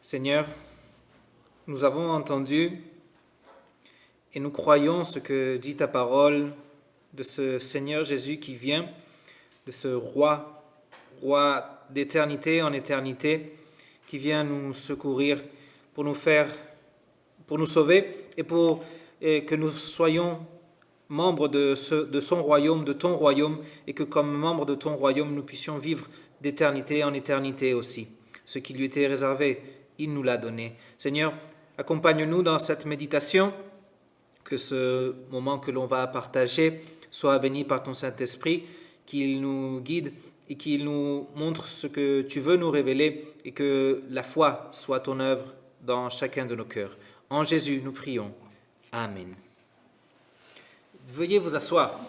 Seigneur, nous avons entendu et nous croyons ce que dit ta parole de ce Seigneur Jésus qui vient, de ce roi d'éternité en éternité, qui vient nous secourir pour nous sauver et que nous soyons membres de son royaume, de ton royaume, et que comme membres de ton royaume, nous puissions vivre d'éternité en éternité aussi. Ce qui lui était réservé, il nous l'a donné. Seigneur, accompagne-nous dans cette méditation, que ce moment que l'on va partager soit béni par ton Saint-Esprit, qu'il nous guide et qu'il nous montre ce que tu veux nous révéler et que la foi soit ton œuvre dans chacun de nos cœurs. En Jésus, nous prions. Amen. Veuillez vous asseoir.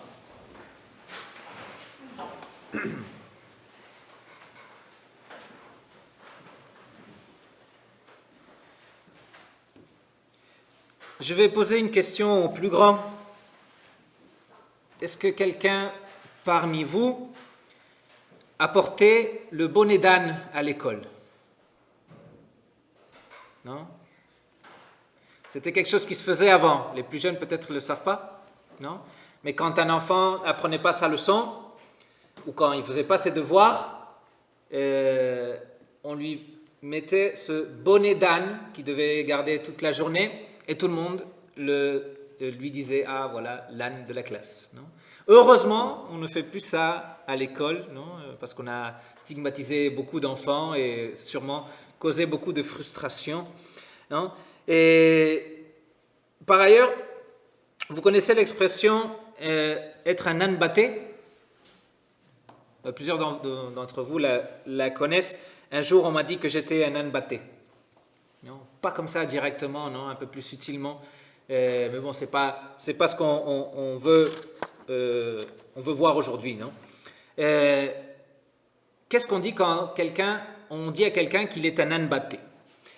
Je vais poser une question au plus grand. Est-ce que quelqu'un parmi vous a porté le bonnet d'âne à l'école? Non? C'était quelque chose qui se faisait avant. Les plus jeunes peut-être ne le savent pas. Non? Mais quand un enfant n'apprenait pas sa leçon, ou quand il ne faisait pas ses devoirs, on lui mettait ce bonnet d'âne qu'il devait garder toute la journée, et tout le monde lui disait « Ah, voilà, l'âne de la classe. » Non? Heureusement, on ne fait plus ça à l'école, non? Parce qu'on a stigmatisé beaucoup d'enfants et sûrement causé beaucoup de frustration. Non? Et par ailleurs, vous connaissez l'expression être un âne batté? Plusieurs d'entre vous la connaissent. Un jour, on m'a dit que j'étais un âne batté. Non, pas comme ça directement, non, un peu plus subtilement. Mais bon, c'est pas ce qu'on veut voir aujourd'hui, non? Qu'est-ce qu'on dit quand on dit à quelqu'un qu'il est un âne batté?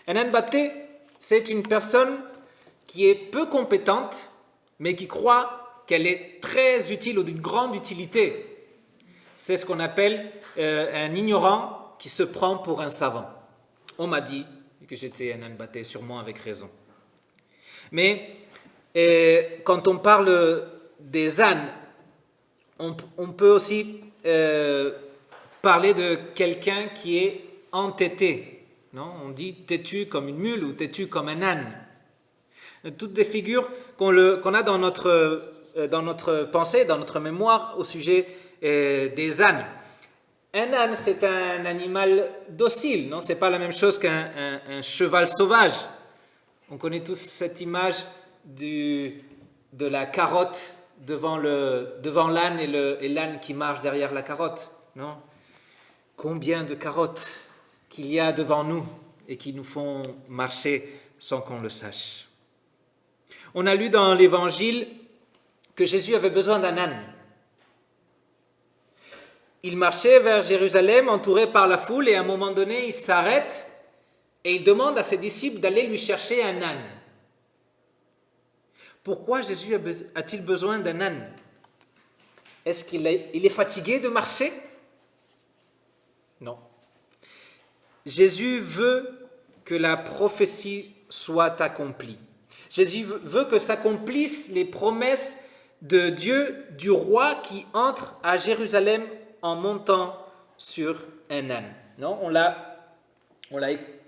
Un âne batté, c'est une personne qui est peu compétente, mais qui croit qu'elle est très utile ou d'une grande utilité. C'est ce qu'on appelle un ignorant qui se prend pour un savant. On m'a dit que j'étais un âne batté, sûrement avec raison. Mais quand on parle des ânes, on peut aussi parler de quelqu'un qui est entêté. Non? On dit têtu comme une mule ou têtu comme un âne. Toutes des figures qu'on a dans notre pensée, dans notre mémoire au sujet des ânes. Un âne, c'est un animal docile, non? C'est pas la même chose qu'un cheval sauvage. On connaît tous cette image de la carotte devant l'âne et l'âne qui marche derrière la carotte, non? Combien de carottes qu'il y a devant nous et qui nous font marcher sans qu'on le sache. On a lu dans l'Évangile que Jésus avait besoin d'un âne. Il marchait vers Jérusalem entouré par la foule et à un moment donné, il s'arrête et il demande à ses disciples d'aller lui chercher un âne. Pourquoi Jésus a-t-il besoin d'un âne? Est-ce qu'il est fatigué de marcher? Non. Jésus veut que la prophétie soit accomplie. Jésus veut que s'accomplissent les promesses de Dieu, du roi qui entre à Jérusalem en montant sur un âne. Non, on l'a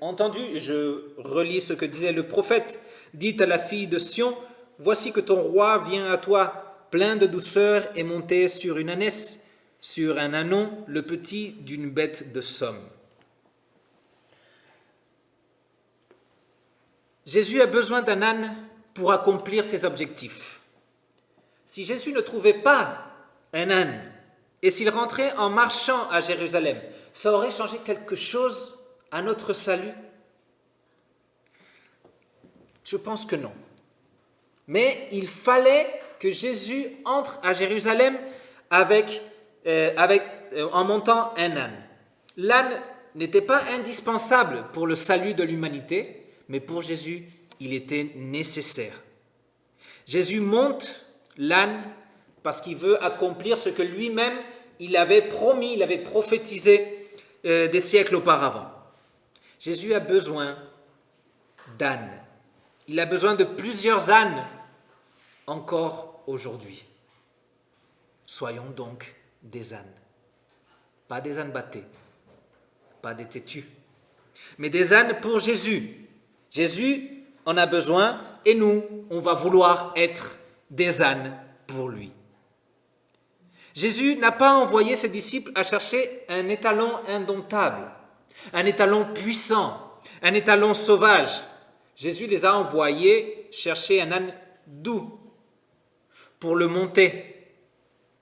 entendu. Je relis ce que disait le prophète. Dites à la fille de Sion, voici que ton roi vient à toi, plein de douceur et monté sur une ânesse, sur un ânon, le petit d'une bête de somme. Jésus a besoin d'un âne pour accomplir ses objectifs. Si Jésus ne trouvait pas un âne, et s'il rentrait en marchant à Jérusalem, ça aurait changé quelque chose à notre salut? Je pense que non. Mais il fallait que Jésus entre à Jérusalem en montant un âne. L'âne n'était pas indispensable pour le salut de l'humanité, mais pour Jésus, il était nécessaire. Jésus monte l'âne parce qu'il veut accomplir ce que lui-même il avait promis, il avait prophétisé des siècles auparavant. Jésus a besoin d'ânes. Il a besoin de plusieurs ânes encore aujourd'hui. Soyons donc des ânes. Pas des ânes battés, pas des têtus, mais des ânes pour Jésus. Jésus en a besoin et nous, on va vouloir être des ânes pour lui. Jésus n'a pas envoyé ses disciples à chercher un étalon indomptable, un étalon puissant, un étalon sauvage. Jésus les a envoyés chercher un âne doux pour le monter.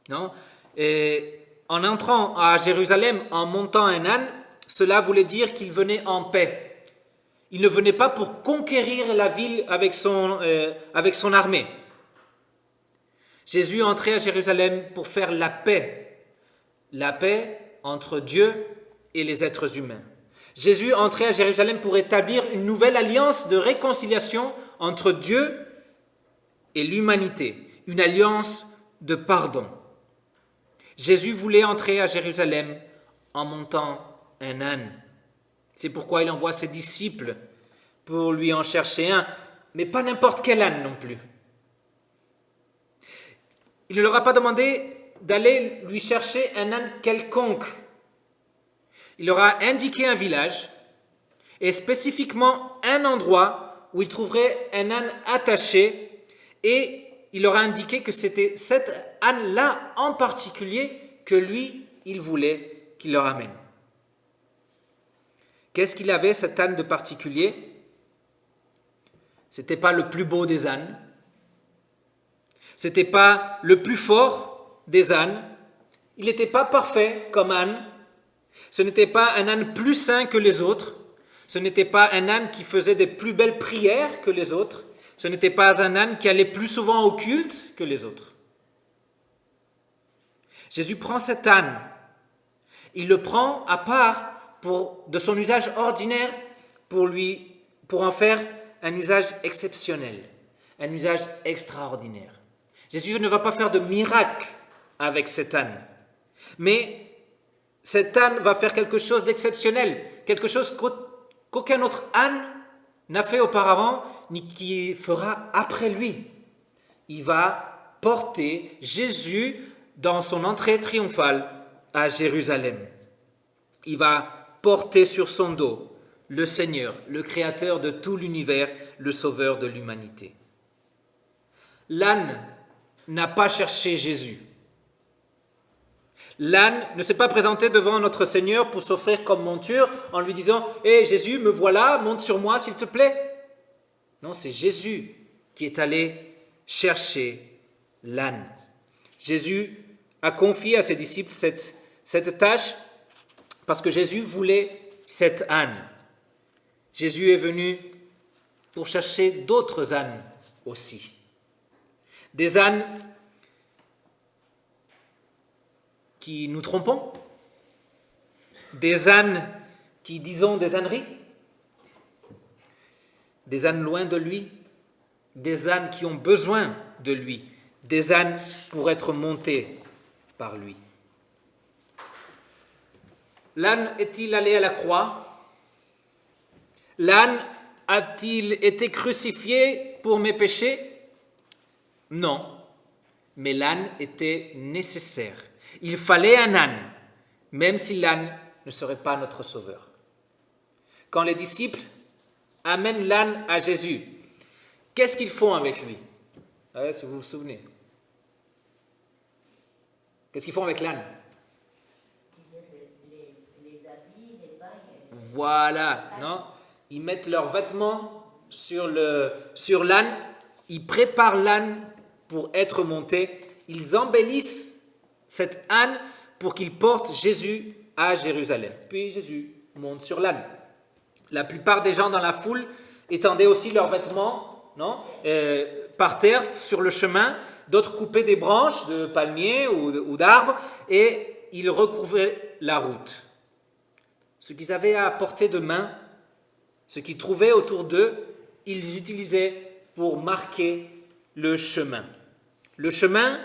Non? Et en entrant à Jérusalem, en montant un âne, cela voulait dire qu'il venait en paix. Il ne venait pas pour conquérir la ville avec son armée. Jésus entrait à Jérusalem pour faire la paix entre Dieu et les êtres humains. Jésus entrait à Jérusalem pour établir une nouvelle alliance de réconciliation entre Dieu et l'humanité, une alliance de pardon. Jésus voulait entrer à Jérusalem en montant un âne. C'est pourquoi il envoie ses disciples pour lui en chercher un, mais pas n'importe quel âne non plus. Il ne leur a pas demandé d'aller lui chercher un âne quelconque. Il leur a indiqué un village et spécifiquement un endroit où ils trouveraient un âne attaché, et il leur a indiqué que c'était cet âne-là en particulier que lui, il voulait qu'il leur amène. Qu'est-ce qu'il avait, cet âne de particulier? C'était pas le plus beau des ânes. C'était pas le plus fort des ânes. Il n'était pas parfait comme âne. Ce n'était pas un âne plus saint que les autres. Ce n'était pas un âne qui faisait des plus belles prières que les autres. Ce n'était pas un âne qui allait plus souvent au culte que les autres. Jésus prend cet âne. Il le prend à part de son usage ordinaire pour en faire un usage exceptionnel, un usage extraordinaire. Jésus ne va pas faire de miracle avec cet âne, mais cet âne va faire quelque chose d'exceptionnel, quelque chose qu'aucun autre âne n'a fait auparavant, ni qui fera après lui. Il va porter Jésus dans son entrée triomphale à Jérusalem. Il va porter sur son dos le Seigneur, le Créateur de tout l'univers, le Sauveur de l'humanité. L'âne n'a pas cherché Jésus. L'âne ne s'est pas présenté devant notre Seigneur pour s'offrir comme monture en lui disant « Hé Jésus, me voilà, monte sur moi s'il te plaît ». Non, c'est Jésus qui est allé chercher l'âne. Jésus a confié à ses disciples cette tâche parce que Jésus voulait cet âne. Jésus est venu pour chercher d'autres ânes aussi. Des ânes qui nous trompons, des ânes qui disons des âneries, des ânes loin de lui, des ânes qui ont besoin de lui, des ânes pour être montés par lui. L'âne est-il allé à la croix? L'âne a-t-il été crucifié pour mes péchés? Non, mais l'âne était nécessaire. Il fallait un âne, même si l'âne ne serait pas notre sauveur. Quand les disciples amènent l'âne à Jésus, qu'est-ce qu'ils font avec lui? Si vous vous souvenez. Qu'est-ce qu'ils font avec l'âne? Les habits, les bagues. Voilà, non? Ils mettent leurs vêtements sur l'âne, ils préparent l'âne pour être monté, ils embellissent cet âne pour qu'il porte Jésus à Jérusalem. Puis Jésus monte sur l'âne. La plupart des gens dans la foule étendaient aussi leurs vêtements, non, par terre sur le chemin. D'autres coupaient des branches de palmiers ou d'arbres et ils recouvraient la route. Ce qu'ils avaient à portée de main, ce qu'ils trouvaient autour d'eux, ils utilisaient pour marquer le chemin. Le chemin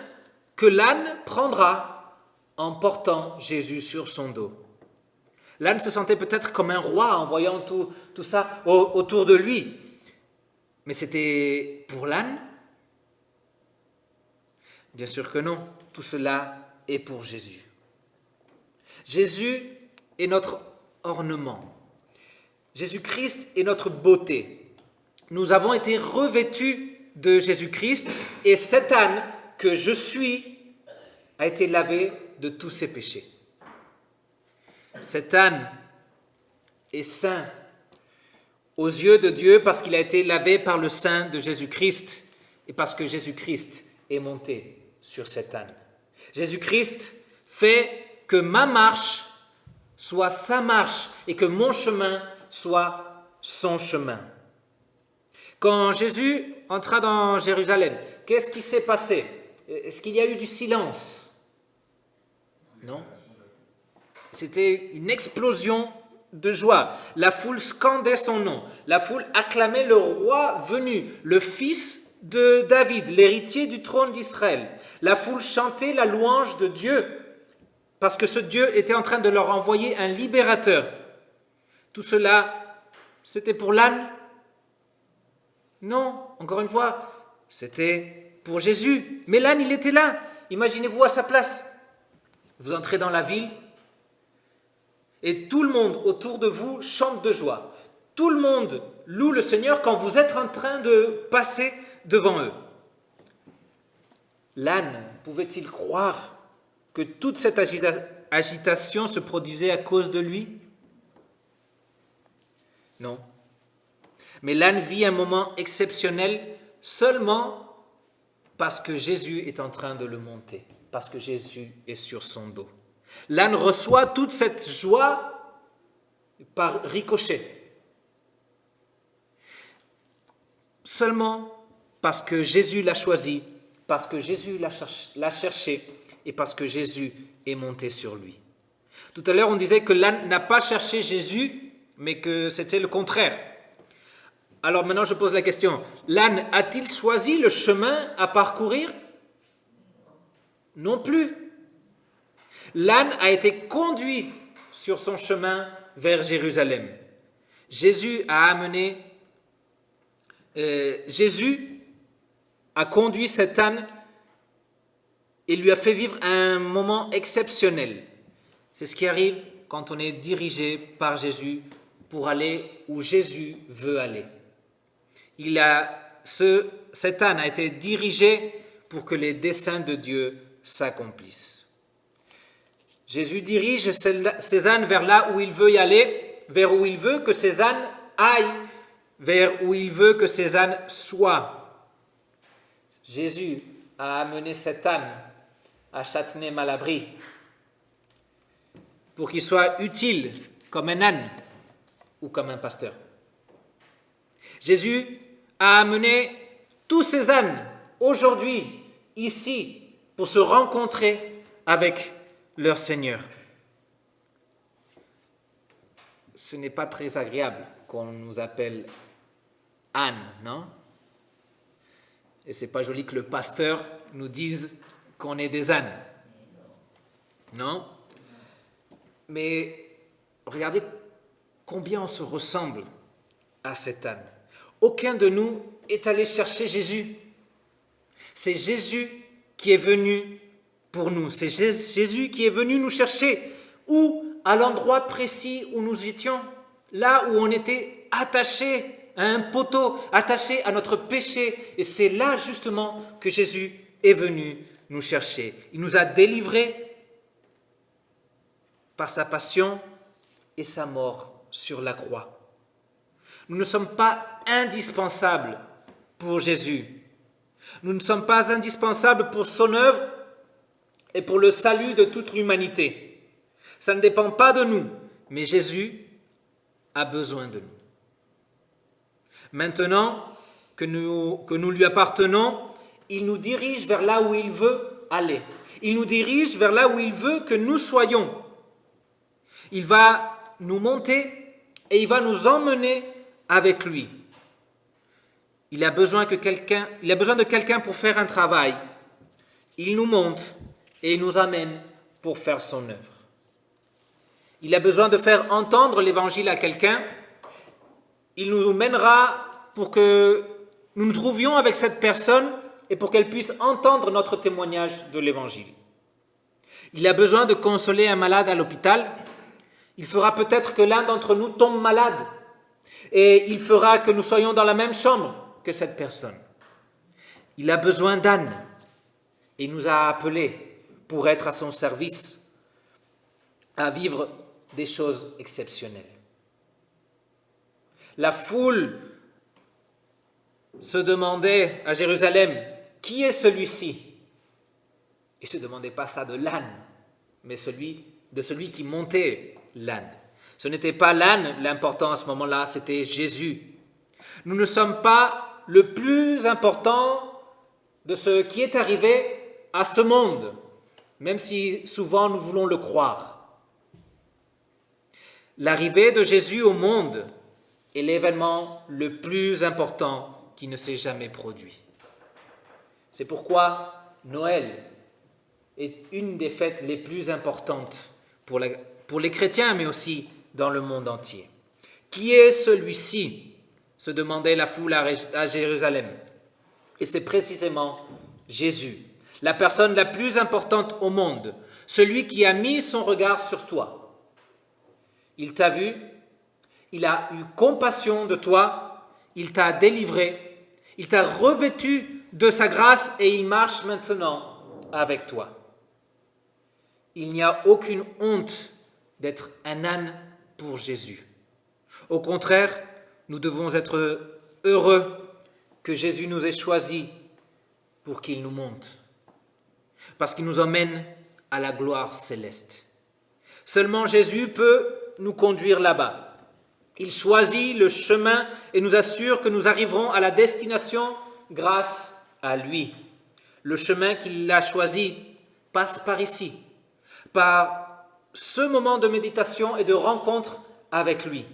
que l'âne prendra en portant Jésus sur son dos. L'âne se sentait peut-être comme un roi en voyant tout ça autour de lui. Mais c'était pour l'âne? Bien sûr que non. Tout cela est pour Jésus. Jésus est notre ornement. Jésus-Christ est notre beauté. Nous avons été revêtus de Jésus-Christ et cet âne que je suis a été lavé de tous ses péchés. Cet âne est saint aux yeux de Dieu parce qu'il a été lavé par le sang de Jésus-Christ et parce que Jésus-Christ est monté sur cet âne. Jésus-Christ fait que ma marche soit sa marche et que mon chemin soit son chemin. Quand Jésus entra dans Jérusalem, qu'est-ce qui s'est passé? Est-ce qu'il y a eu du silence? Non. C'était une explosion de joie. La foule scandait son nom. La foule acclamait le roi venu, le fils de David, l'héritier du trône d'Israël. La foule chantait la louange de Dieu parce que ce Dieu était en train de leur envoyer un libérateur. Tout cela, c'était pour l'âne? Non, encore une fois, c'était pour Jésus. Mais l'âne, il était là. Imaginez-vous à sa place. Vous entrez dans la ville et tout le monde autour de vous chante de joie. Tout le monde loue le Seigneur quand vous êtes en train de passer devant eux. L'âne pouvait-il croire que toute cette agitation se produisait à cause de lui? Non. Mais l'âne vit un moment exceptionnel seulement parce que Jésus est en train de le monter, parce que Jésus est sur son dos. L'âne reçoit toute cette joie par ricochet. Seulement parce que Jésus l'a choisi, parce que Jésus l'a cherché et parce que Jésus est monté sur lui. Tout à l'heure, on disait que l'âne n'a pas cherché Jésus, mais que c'était le contraire. Alors maintenant, je pose la question. L'âne a-t-il choisi le chemin à parcourir? Non plus. L'âne a été conduit sur son chemin vers Jérusalem. Jésus a conduit cet âne et lui a fait vivre un moment exceptionnel. C'est ce qui arrive quand on est dirigé par Jésus pour aller où Jésus veut aller. Cet âne a été dirigé pour que les desseins de Dieu s'accomplissent. Jésus dirige ses ânes vers là où il veut y aller, vers où il veut que ses ânes aillent, vers où il veut que ses ânes soient. Jésus a amené cet âne à Châtenay-Malabry pour qu'il soit utile comme un âne ou comme un pasteur. Jésus a amené tous ces ânes aujourd'hui, ici, pour se rencontrer avec leur Seigneur. Ce n'est pas très agréable qu'on nous appelle âne, non? Et c'est pas joli que le pasteur nous dise qu'on est des ânes. Non? Mais regardez combien on se ressemble à cet âne. Aucun de nous est allé chercher Jésus. C'est Jésus qui est venu pour nous. C'est Jésus qui est venu nous chercher. Ou à l'endroit précis où nous étions, là où on était attachés à un poteau, attachés à notre péché. Et c'est là justement que Jésus est venu nous chercher. Il nous a délivrés par sa passion et sa mort sur la croix. Nous ne sommes pas indispensables pour Jésus. Nous ne sommes pas indispensables pour son œuvre et pour le salut de toute l'humanité. Ça ne dépend pas de nous, mais Jésus a besoin de nous. Maintenant que nous lui appartenons, il nous dirige vers là où il veut aller. Il nous dirige vers là où il veut que nous soyons. Il va nous monter et il va nous emmener avec lui. Il a besoin de quelqu'un pour faire un travail. Il nous monte et il nous amène pour faire son œuvre. Il a besoin de faire entendre l'évangile à quelqu'un. Il nous mènera pour que nous nous trouvions avec cette personne et pour qu'elle puisse entendre notre témoignage de l'Évangile. Il a besoin de consoler un malade à l'hôpital. Il fera peut-être que l'un d'entre nous tombe malade et il fera que nous soyons dans la même chambre que cette personne. Il a besoin d'âne et il nous a appelés pour être à son service, à vivre des choses exceptionnelles. La foule se demandait à Jérusalem, qui est celui-ci? Ils ne se demandaient pas ça de l'âne, mais de celui qui montait l'âne. Ce n'était pas l'âne l'important à ce moment-là, c'était Jésus. Nous ne sommes pas le plus important de ce qui est arrivé à ce monde, même si souvent nous voulons le croire. L'arrivée de Jésus au monde est l'événement le plus important qui ne s'est jamais produit. C'est pourquoi Noël est une des fêtes les plus importantes pour les chrétiens, mais aussi dans le monde entier. Qui est celui-ci? Se demandait la foule à Jérusalem. Et c'est précisément Jésus, la personne la plus importante au monde, celui qui a mis son regard sur toi. Il t'a vu, il a eu compassion de toi, il t'a délivré, il t'a revêtu de sa grâce et il marche maintenant avec toi. Il n'y a aucune honte d'être un âne pour Jésus. Au contraire, nous devons être heureux que Jésus nous ait choisis pour qu'il nous monte, parce qu'il nous emmène à la gloire céleste. Seulement Jésus peut nous conduire là-bas. Il choisit le chemin et nous assure que nous arriverons à la destination grâce à lui. Le chemin qu'il a choisi passe par ici, par ce moment de méditation et de rencontre avec lui.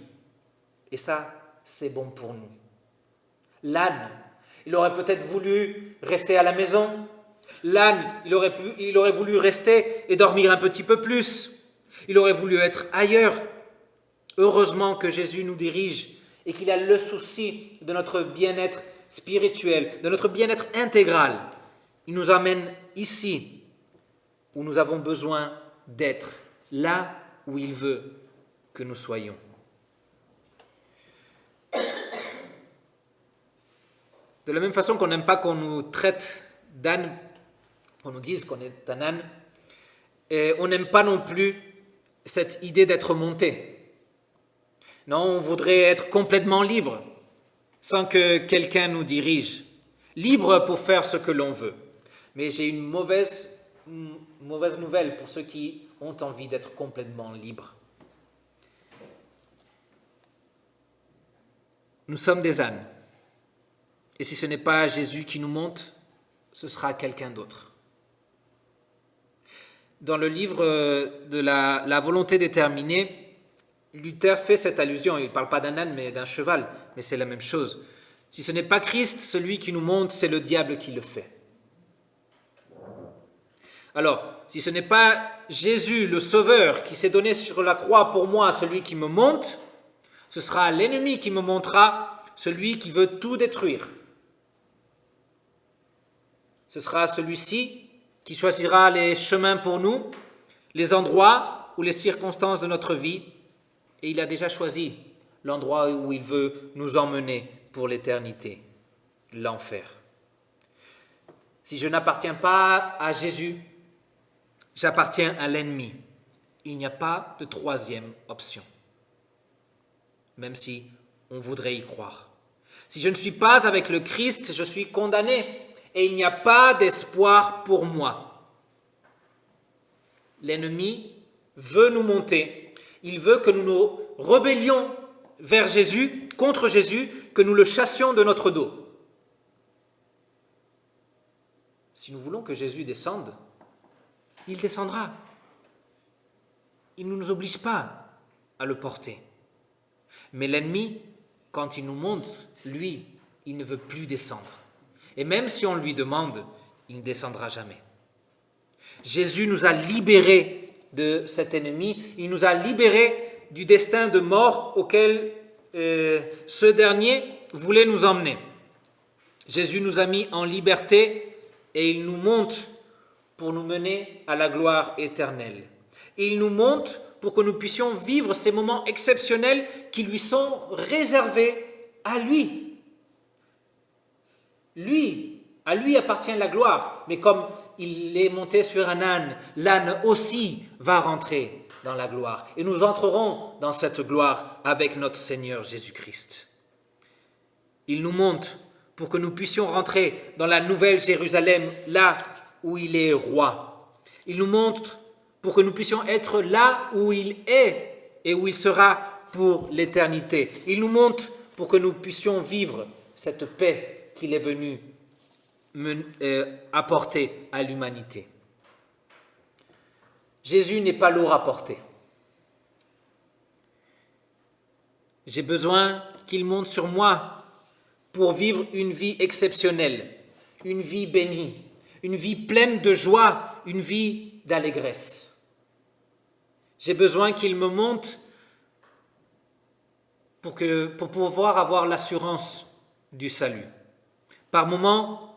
Et ça, c'est bon pour nous. L'âne, il aurait peut-être voulu rester à la maison. L'âne, il aurait voulu rester et dormir un petit peu plus. Il aurait voulu être ailleurs. Heureusement que Jésus nous dirige et qu'il a le souci de notre bien-être spirituel, de notre bien-être intégral. Il nous amène ici où nous avons besoin d'être, là où il veut que nous soyons. De la même façon qu'on n'aime pas qu'on nous traite d'âne, qu'on nous dise qu'on est un âne, et on n'aime pas non plus cette idée d'être monté. Non, on voudrait être complètement libre, sans que quelqu'un nous dirige, libre pour faire ce que l'on veut. Mais j'ai une mauvaise nouvelle pour ceux qui ont envie d'être complètement libres. Nous sommes des ânes. Et si ce n'est pas Jésus qui nous monte, ce sera quelqu'un d'autre. Dans le livre de la volonté déterminée, Luther fait cette allusion. Il ne parle pas d'un âne, mais d'un cheval. Mais c'est la même chose. Si ce n'est pas Christ, celui qui nous monte, c'est le diable qui le fait. Alors, si ce n'est pas Jésus, le Sauveur, qui s'est donné sur la croix pour moi, celui qui me monte, ce sera l'ennemi qui me montera, celui qui veut tout détruire. Ce sera celui-ci qui choisira les chemins pour nous, les endroits ou les circonstances de notre vie. Et il a déjà choisi l'endroit où il veut nous emmener pour l'éternité, l'enfer. Si je n'appartiens pas à Jésus, j'appartiens à l'ennemi. Il n'y a pas de troisième option, même si on voudrait y croire. Si je ne suis pas avec le Christ, je suis condamné. Et il n'y a pas d'espoir pour moi. L'ennemi veut nous monter. Il veut que nous nous rebellions vers Jésus, contre Jésus, que nous le chassions de notre dos. Si nous voulons que Jésus descende, il descendra. Il ne nous oblige pas à le porter. Mais l'ennemi, quand il nous monte, lui, il ne veut plus descendre. Et même si on lui demande, il ne descendra jamais. Jésus nous a libérés de cet ennemi. Il nous a libérés du destin de mort auquel ce dernier voulait nous emmener. Jésus nous a mis en liberté et il nous monte pour nous mener à la gloire éternelle. Et il nous monte pour que nous puissions vivre ces moments exceptionnels qui lui sont réservés à lui. À lui appartient la gloire, mais comme il est monté sur un âne, l'âne aussi va rentrer dans la gloire. Et nous entrerons dans cette gloire avec notre Seigneur Jésus-Christ. Il nous monte pour que nous puissions rentrer dans la nouvelle Jérusalem, là où il est roi. Il nous montre pour que nous puissions être là où il est et où il sera pour l'éternité. Il nous montre pour que nous puissions vivre cette paix qu'il est venu apporter à l'humanité. Jésus n'est pas lourd à porter. J'ai besoin qu'il monte sur moi pour vivre une vie exceptionnelle, une vie bénie, une vie pleine de joie, une vie d'allégresse. J'ai besoin qu'il me monte pour pouvoir avoir l'assurance du salut. Par moments,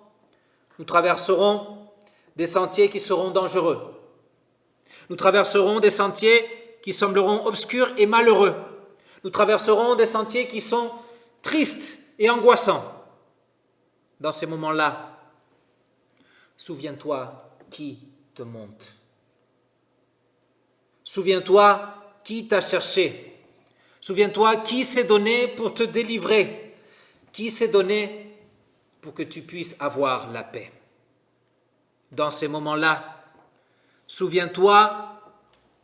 nous traverserons des sentiers qui seront dangereux. Nous traverserons des sentiers qui sembleront obscurs et malheureux. Nous traverserons des sentiers qui sont tristes et angoissants. Dans ces moments-là, souviens-toi qui te monte. Souviens-toi qui t'a cherché. Souviens-toi qui s'est donné pour te délivrer. Qui s'est donné pour que tu puisses avoir la paix. Dans ces moments-là, souviens-toi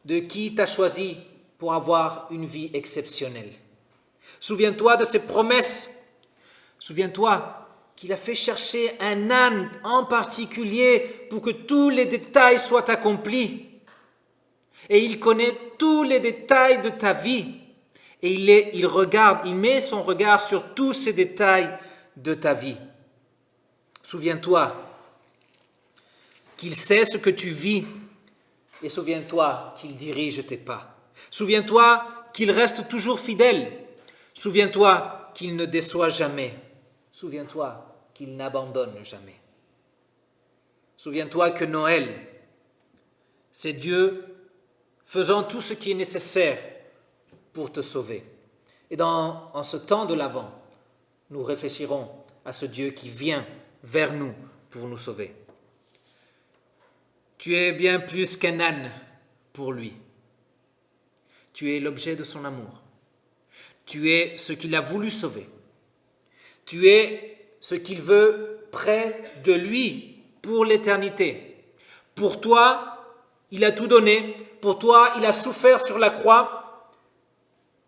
de qui t'a choisi pour avoir une vie exceptionnelle. Souviens-toi de ses promesses. Souviens-toi qu'il a fait chercher un âne en particulier pour que tous les détails soient accomplis. Et il connaît tous les détails de ta vie. Et il met son regard sur tous ces détails de ta vie. Souviens-toi qu'il sait ce que tu vis et souviens-toi qu'il dirige tes pas. Souviens-toi qu'il reste toujours fidèle. Souviens-toi qu'il ne déçoit jamais. Souviens-toi qu'il n'abandonne jamais. Souviens-toi que Noël, c'est Dieu faisant tout ce qui est nécessaire pour te sauver. Et en ce temps de l'Avent, nous réfléchirons à ce Dieu qui vient vers nous pour nous sauver. Tu es bien plus qu'un âne pour lui. Tu es l'objet de son amour. Tu es ce qu'il a voulu sauver. Tu es ce qu'il veut près de lui pour l'éternité. Pour toi, il a tout donné. Pour toi, il a souffert sur la croix.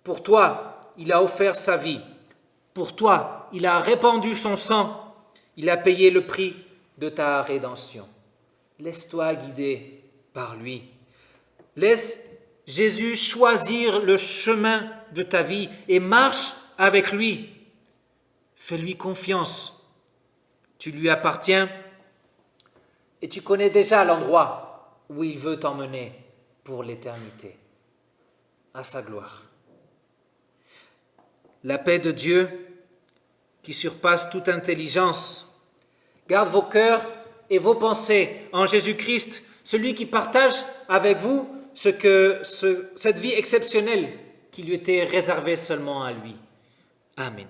Pour toi, il a offert sa vie. Pour toi, il a répandu son sang. Il a payé le prix de ta rédemption. Laisse-toi guider par lui. Laisse Jésus choisir le chemin de ta vie et marche avec lui. Fais-lui confiance. Tu lui appartiens et tu connais déjà l'endroit où il veut t'emmener pour l'éternité, à sa gloire. La paix de Dieu, qui surpasse toute intelligence, garde vos cœurs et vos pensées en Jésus-Christ, celui qui partage avec vous cette vie exceptionnelle qui lui était réservée seulement à lui. Amen.